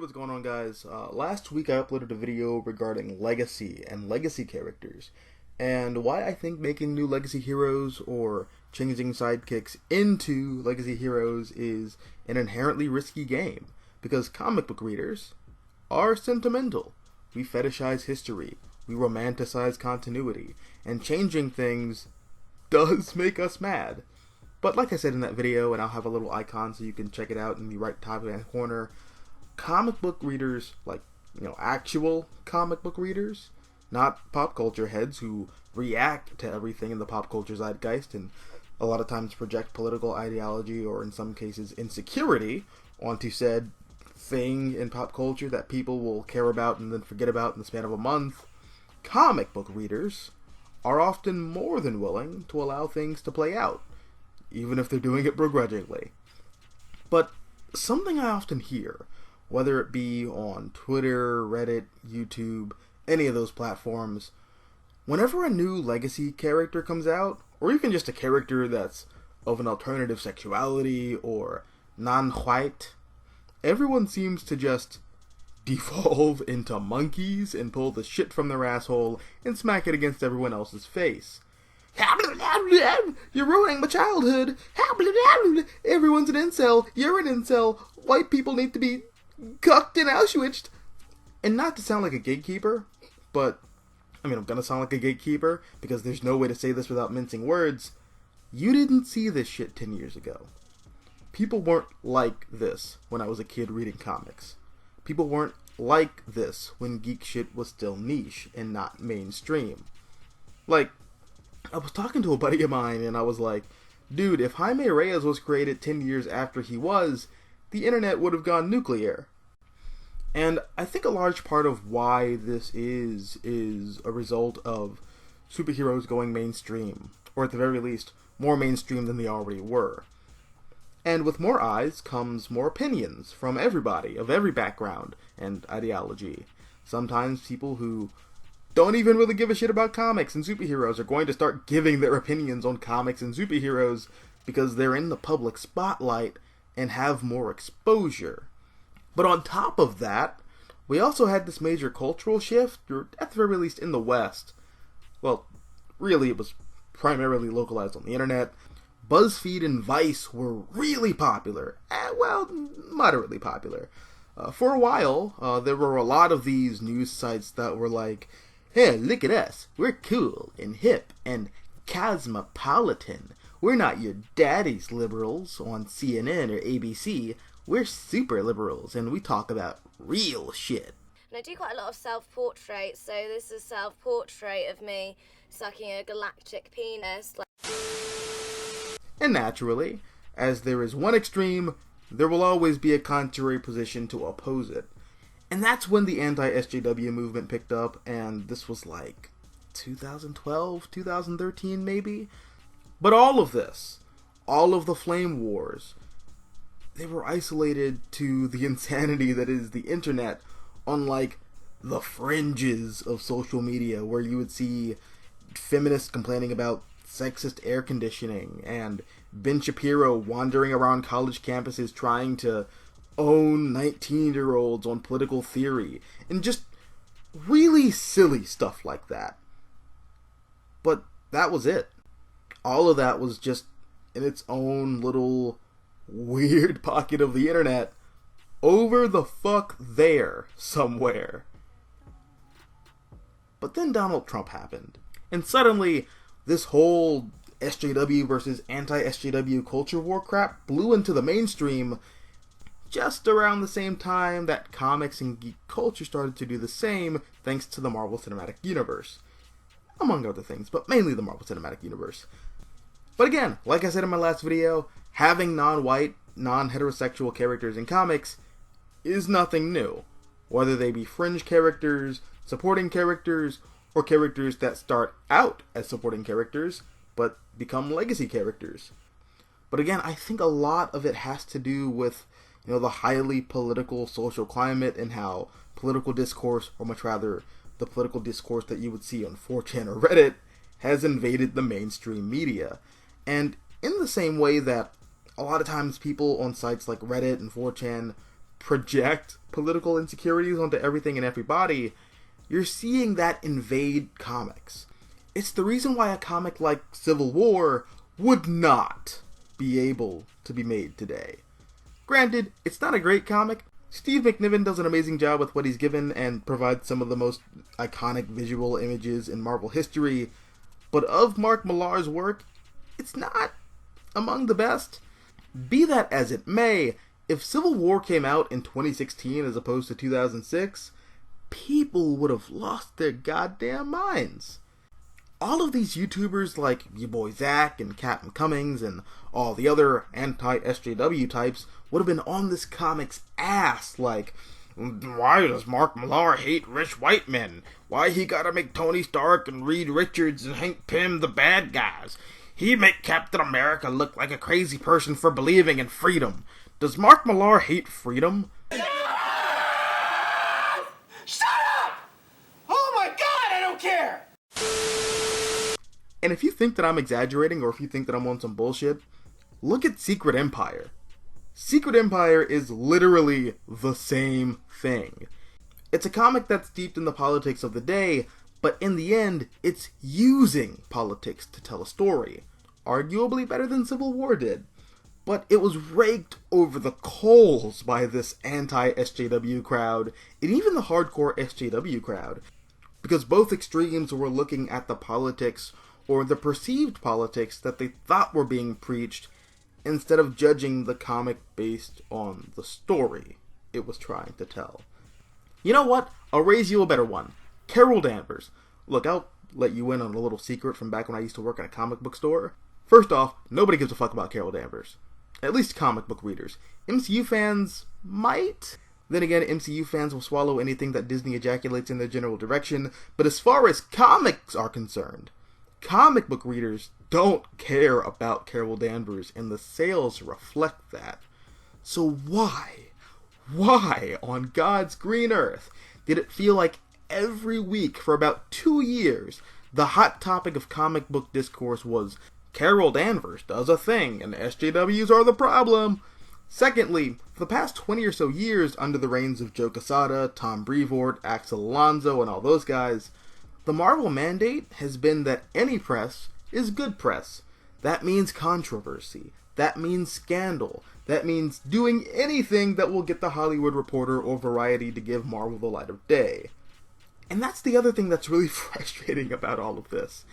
What's going on, guys? Last week I uploaded a video regarding legacy and legacy characters, and why I think making new legacy heroes or changing sidekicks into legacy heroes is an inherently risky game, because comic book readers are sentimental. We fetishize history, we romanticize continuity, and changing things does make us mad. But like I said in that video, and I'll have a little icon so you can check it out in the right top hand corner, comic book readers, actual comic book readers, not pop culture heads who react to everything in the pop culture zeitgeist and a lot of times project political ideology or in some cases insecurity onto said thing in pop culture that people will care about and then forget about in the span of a month. Comic book readers are often more than willing to allow things to play out, even if they're doing it begrudgingly. But something I often hear, whether it be on Twitter, Reddit, YouTube, any of those platforms, whenever a new legacy character comes out, or even just a character that's of an alternative sexuality or non-white, everyone seems to just devolve into monkeys and pull the shit from their asshole and smack it against everyone else's face. You're ruining my childhood. Everyone's an incel. You're an incel. White people need to be cucked and Auschwitz. And not to sound like a gatekeeper, but I'm gonna sound like a gatekeeper because there's no way to say this without mincing words. You didn't see this shit 10 years ago. People weren't like this when I was a kid reading comics. People weren't like this when geek shit was still niche and not mainstream. I was talking to a buddy of mine and I was like, dude, if Jaime Reyes was created 10 years after he was, the internet would have gone nuclear. And I think a large part of why this is a result of superheroes going mainstream, or at the very least, more mainstream than they already were. And with more eyes comes more opinions from everybody, of every background and ideology. Sometimes people who don't even really give a shit about comics and superheroes are going to start giving their opinions on comics and superheroes because they're in the public spotlight and have more exposure. But on top of that, we also had this major cultural shift, or at the very least in the West. Well, really it was primarily localized on the internet. BuzzFeed and Vice were really popular. Moderately popular. For a while, there were a lot of these news sites that were like, hey, look at us. We're cool and hip and cosmopolitan. We're not your daddy's liberals on CNN or ABC. We're super liberals and we talk about real shit. And I do quite a lot of self-portraits, so this is a self-portrait of me sucking a galactic penis. And naturally, as there is one extreme, there will always be a contrary position to oppose it. And that's when the anti-SJW movement picked up, and this was like 2012, 2013 maybe? But all of this, all of the flame wars, they were isolated to the insanity that is the internet, unlike the fringes of social media where you would see feminists complaining about sexist air conditioning and Ben Shapiro wandering around college campuses trying to own 19-year-olds on political theory and just really silly stuff like that. But that was it. All of that was just in its own little weird pocket of the internet over the fuck there somewhere. But then Donald Trump happened, and suddenly this whole SJW versus anti-SJW culture war crap blew into the mainstream just around the same time that comics and geek culture started to do the same, thanks to the Marvel Cinematic Universe. Among other things, but mainly the Marvel Cinematic Universe. But again, like I said in my last video, having non-white, non-heterosexual characters in comics is nothing new. Whether they be fringe characters, supporting characters, or characters that start out as supporting characters, but become legacy characters. But again, I think a lot of it has to do with the highly political social climate and how political discourse, or much rather the political discourse that you would see on 4chan or Reddit, has invaded the mainstream media. And in the same way that a lot of times people on sites like Reddit and 4chan project political insecurities onto everything and everybody, you're seeing that invade comics. It's the reason why a comic like Civil War would not be able to be made today. Granted, it's not a great comic. Steve McNiven does an amazing job with what he's given and provides some of the most iconic visual images in Marvel history, but of Mark Millar's work, it's not among the best. Be that as it may, if Civil War came out in 2016 as opposed to 2006, people would have lost their goddamn minds. All of these YouTubers like your boy Zach and Captain Cummings and all the other anti-SJW types would have been on this comic's ass like, why does Mark Millar hate rich white men? Why he gotta make Tony Stark and Reed Richards and Hank Pym the bad guys? He make Captain America look like a crazy person for believing in freedom. Does Mark Millar hate freedom? Shut up! Oh my god, I don't care! And if you think that I'm exaggerating or if you think that I'm on some bullshit, look at Secret Empire. Secret Empire is literally the same thing. It's a comic that's steeped in the politics of the day, but in the end, it's using politics to tell a story. Arguably better than Civil War did. But it was raked over the coals by this anti-SJW crowd, and even the hardcore SJW crowd, because both extremes were looking at the politics, or the perceived politics that they thought were being preached, instead of judging the comic based on the story it was trying to tell. You know what? I'll raise you a better one. Carol Danvers. Look, I'll let you in on a little secret from back when I used to work at a comic book store. First off, nobody gives a fuck about Carol Danvers. At least comic book readers. MCU fans might. Then again, MCU fans will swallow anything that Disney ejaculates in their general direction. But as far as comics are concerned, comic book readers don't care about Carol Danvers, and the sales reflect that. So why on God's green earth did it feel like every week for about 2 years the hot topic of comic book discourse was Carol Danvers does a thing and SJWs are the problem? Secondly, for the past 20 or so years under the reigns of Joe Quesada, Tom Brevoort, Axel Alonso, and all those guys, the Marvel mandate has been that any press is good press. That means controversy. That means scandal. That means doing anything that will get the Hollywood Reporter or Variety to give Marvel the light of day. And that's the other thing that's really frustrating about all of this.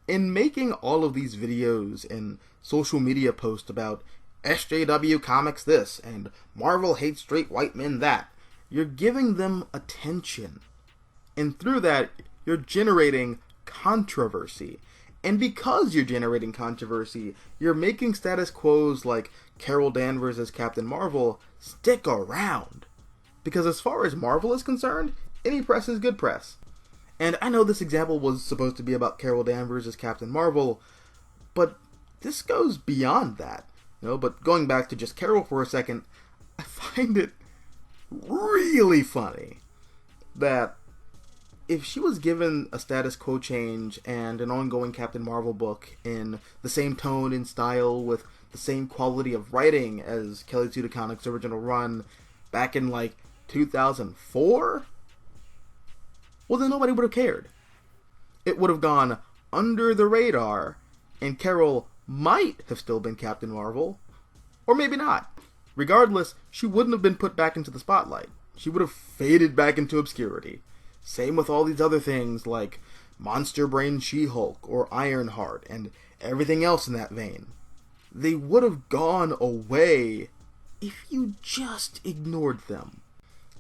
In making all of these videos and social media posts about SJW comics this and Marvel hates straight white men that, you're giving them attention. And through that, you're generating controversy. And because you're generating controversy, you're making status quos like Carol Danvers as Captain Marvel stick around. Because as far as Marvel is concerned, any press is good press. And I know this example was supposed to be about Carol Danvers as Captain Marvel, but this goes beyond that. But going back to just Carol for a second, I find it really funny that if she was given a status quo change and an ongoing Captain Marvel book in the same tone and style with the same quality of writing as Kelly Sue DeConnick's original run back in 2004, well then nobody would have cared. It would have gone under the radar and Carol might have still been Captain Marvel, or maybe not. Regardless, she wouldn't have been put back into the spotlight. She would have faded back into obscurity. Same with all these other things like Monster Brain She-Hulk or Ironheart and everything else in that vein. They would have gone away if you just ignored them.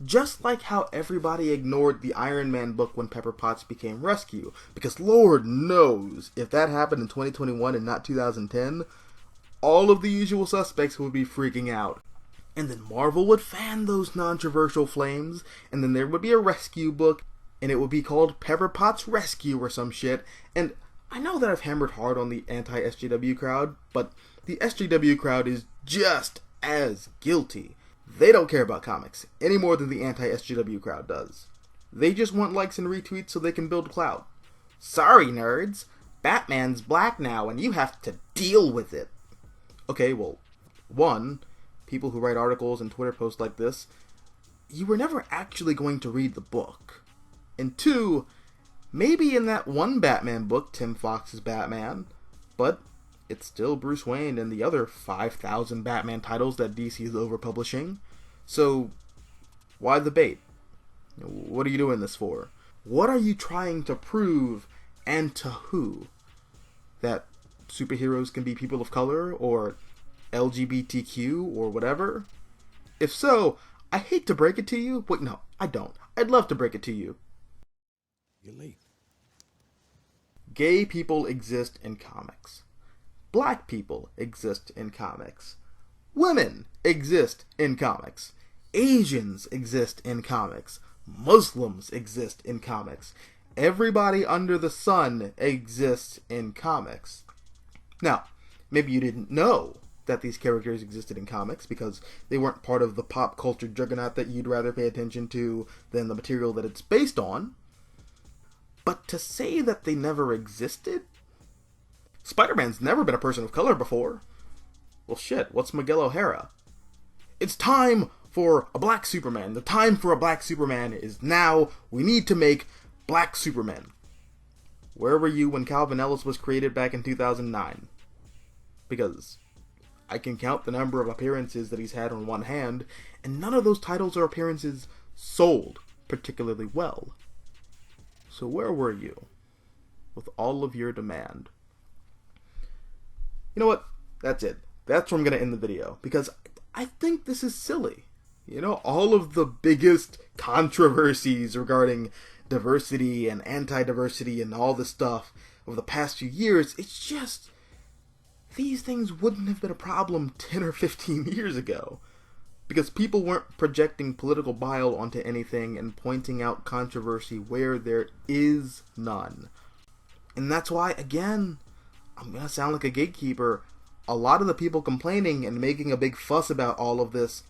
Just like how everybody ignored the Iron Man book when Pepper Potts became Rescue, because Lord knows, if that happened in 2021 and not 2010, all of the usual suspects would be freaking out. And then Marvel would fan those controversial flames, and then there would be a Rescue book, and it would be called Pepper Potts Rescue or some shit, and I know that I've hammered hard on the anti-SJW crowd, but the SJW crowd is just as guilty. They don't care about comics any more than the anti-SJW crowd does. They just want likes and retweets so they can build clout. Sorry, nerds. Batman's black now and you have to deal with it. Okay, well, one, people who write articles and Twitter posts like this you were never actually going to read the book. And 2, maybe in that one Batman book, Tim Fox's Batman, but it's still Bruce Wayne and the other 5,000 Batman titles that DC is overpublishing. So, why the bait? What are you doing this for? What are you trying to prove, and to who? That superheroes can be people of color, or LGBTQ, or whatever? If so, I hate to break it to you. Wait, no, I don't. I'd love to break it to you. You're late. Gay people exist in comics. Black people exist in comics. Women exist in comics. Asians exist in comics. Muslims exist in comics. Everybody under the sun exists in comics. Now, maybe you didn't know that these characters existed in comics because they weren't part of the pop culture juggernaut that you'd rather pay attention to than the material that it's based on. But to say that they never existed? Spider-Man's never been a person of color before. Well, shit, what's Miguel O'Hara? It's time for a black Superman. The time for a black Superman is now. We need to make black Superman. Where were you when Calvin Ellis was created back in 2009? Because I can count the number of appearances that he's had on one hand, and none of those titles or appearances sold particularly well. So where were you with all of your demand? You know what? That's it. That's where I'm going to end the video, because I think this is silly. You know, all of the biggest controversies regarding diversity and anti-diversity and all this stuff over the past few years, it's just, these things wouldn't have been a problem 10 or 15 years ago. Because people weren't projecting political bile onto anything and pointing out controversy where there is none. And that's why, again, I'm going to sound like a gatekeeper. A lot of the people complaining and making a big fuss about all of this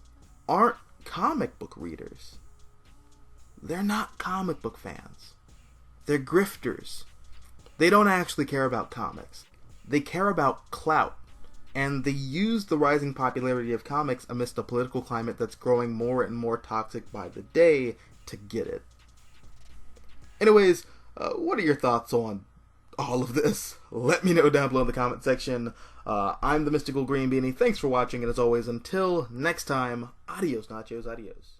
aren't comic book readers. They're not comic book fans. They're grifters. They don't actually care about comics. They care about clout. And they use the rising popularity of comics amidst a political climate that's growing more and more toxic by the day to get it. Anyways, what are your thoughts on all of this? Let me know down below in the comment section. I'm the Mystical Green Beanie. Thanks for watching, and as always, until next time, adios, nachos, adios.